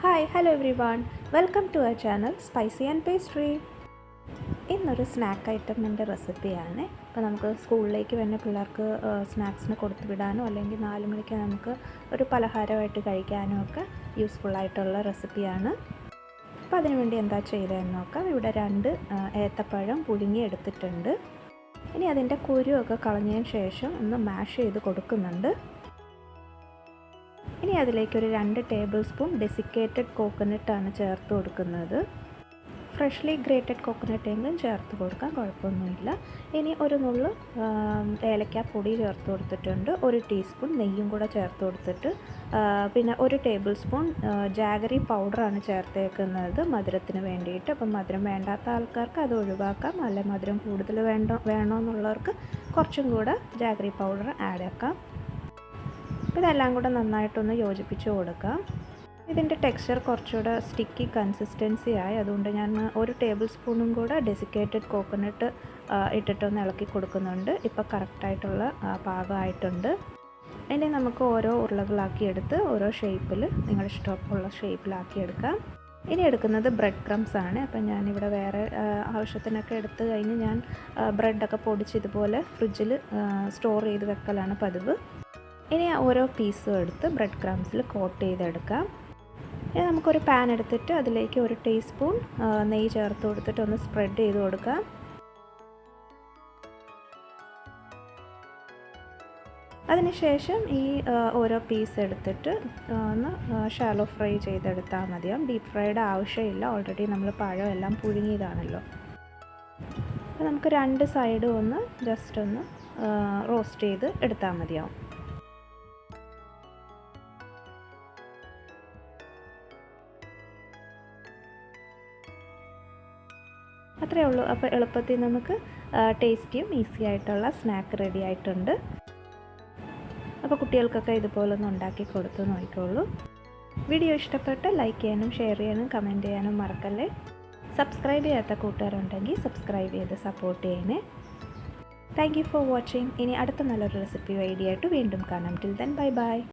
Hello everyone. Welcome to our channel Spicy and Pastry. ഇന്നൊരു snack ഐറ്റമിൻ്റെ റെസിപ്പിയാണ്. അപ്പോൾ നമുക്ക് സ്കൂളിലേക്ക് വരുന്ന പിള്ളേർക്ക് സ്നാക്സിന് കൊടുത്തു വിടാനോ അല്ലെങ്കിൽ 4 മണിക്ക് നമുക്ക് ഒരു പലഹാരമായിട്ട് കഴിക്കാനോ ഒക്കെ യൂസ്ഫുള്ളായിട്ടുള്ള റെസിപ്പിയാണ്. അപ്പോൾ അതിനുവേണ്ടി എന്താ ചെയ്തതെന്ന് നോക്കാം. ഇവിടെ 2 ഏത്തപ്പഴം പുഴുങ്ങി എടുത്തിട്ടുണ്ട്. ഇനി അതിൻ്റെ കുരുവൊക്കെ കളഞ്ഞതിന് ശേഷം ഒന്ന് മാഷ് ചെയ്ത് കൊടുക്കുന്നുണ്ട്. ഇനി അതിലേക്കൊരു 2 ടേബിൾ സ്പൂൺ ഡെസിക്കേറ്റഡ് കോക്കനട്ടാണ് ചേർത്ത് കൊടുക്കുന്നത്. ഫ്രഷ്ലി ഗ്രേറ്റഡ് കോക്കനട്ട് എങ്കിലും ചേർത്ത് കൊടുക്കാം, കുഴപ്പമൊന്നുമില്ല. ഇനി ഒരു നുള്ളു ഏലക്കാപ്പൊടി ചേർത്ത് കൊടുത്തിട്ടുണ്ട്. 1 ടീസ്പൂൺ നെയ്യും കൂടെ ചേർത്ത് കൊടുത്തിട്ട് പിന്നെ 1 ടേബിൾ സ്പൂൺ ജാഗറി പൗഡറാണ് ചേർത്തേക്കുന്നത് മധുരത്തിന് വേണ്ടിയിട്ട്. അപ്പം മധുരം വേണ്ടാത്ത ആൾക്കാർക്ക് അത് ഒഴിവാക്കാം, അല്ല മധുരം കൂടുതൽ വേണമെന്നുള്ളവർക്ക് കുറച്ചും കൂടെ ജാഗറി പൗഡർ ആഡ് ആക്കാം. ഇതെല്ലാം കൂടെ നന്നായിട്ടൊന്ന് യോജിപ്പിച്ച് കൊടുക്കാം. ഇതിൻ്റെ ടെക്സ്ചർ കുറച്ചുകൂടെ സ്റ്റിക്കി കൺസിസ്റ്റൻസി ആയി, അതുകൊണ്ട് ഞാൻ 1 ടേബിൾ സ്പൂണും കൂടെ ഡെസിക്കേറ്റഡ് കോക്കനട്ട് ഇട്ടിട്ടൊന്ന് ഇളക്കി കൊടുക്കുന്നുണ്ട്. ഇപ്പോൾ കറക്റ്റായിട്ടുള്ള പാകമായിട്ടുണ്ട്. ഇനി നമുക്ക് ഓരോ ഉരുളകളാക്കി എടുത്ത് ഓരോ ഷേപ്പിൽ നിങ്ങളുടെ ഇഷ്ടമുള്ള ഷേപ്പിലാക്കി എടുക്കാം. ഇനി എടുക്കുന്നത് ബ്രെഡ് ക്രംസ് ആണ്. അപ്പം ഞാനിവിടെ വേറെ ആവശ്യത്തിനൊക്കെ എടുത്ത് കഴിഞ്ഞ് ഞാൻ ബ്രെഡൊക്കെ പൊടിച്ച് ഇതുപോലെ ഫ്രിഡ്ജിൽ സ്റ്റോർ ചെയ്ത് വെക്കലാണ് പതിവ്. ഇനി ഓരോ പീസും എടുത്ത് ബ്രെഡ് ക്രംസിൽ കോട്ട് ചെയ്തെടുക്കാം. ഇനി നമുക്കൊരു പാൻ എടുത്തിട്ട് അതിലേക്ക് 1 ടീസ്പൂൺ നെയ്യ് ചേർത്ത് കൊടുത്തിട്ട് ഒന്ന് സ്പ്രെഡ് ചെയ്ത് കൊടുക്കാം. അതിനുശേഷം ഈ ഓരോ പീസ് എടുത്തിട്ട് ഒന്ന് ഷാലോ ഫ്രൈ ചെയ്തെടുത്താൽ മതിയാവും. ഡീപ്പ് ഫ്രൈഡ് ആവശ്യമില്ല, ഓൾറെഡി നമ്മൾ പഴം എല്ലാം പുഴുങ്ങിയതാണല്ലോ. അപ്പോൾ നമുക്ക് 2 സൈഡും ഒന്ന് ജസ്റ്റ് ഒന്ന് റോസ്റ്റ് ചെയ്ത് എടുത്താൽ മതിയാവും. അത്രയേ ഉള്ളൂ. അപ്പോൾ എളുപ്പത്തിൽ നമുക്ക് ടേസ്റ്റിയും ഈസി ആയിട്ടുള്ള സ്നാക്ക് റെഡി ആയിട്ടുണ്ട്. അപ്പോൾ കുട്ടികൾക്കൊക്കെ ഇതുപോലെ ഒന്ന് ഉണ്ടാക്കി കൊടുത്ത് നോക്കിക്കോളൂ. വീഡിയോ ഇഷ്ടപ്പെട്ട് ലൈക്ക് ചെയ്യാനും ഷെയർ ചെയ്യാനും കമൻറ്റ് ചെയ്യാനും മറക്കല്ലേ. സബ്സ്ക്രൈബ് ചെയ്യാത്ത കൂട്ടുകാരുണ്ടെങ്കിൽ സബ്സ്ക്രൈബ് ചെയ്ത് സപ്പോർട്ട് ചെയ്യണേ. Thank you for watching. ഇനി അടുത്ത നല്ലൊരു റെസിപ്പി ഐഡിയ ആയിട്ട് വീണ്ടും കാണാം. Till then bye bye.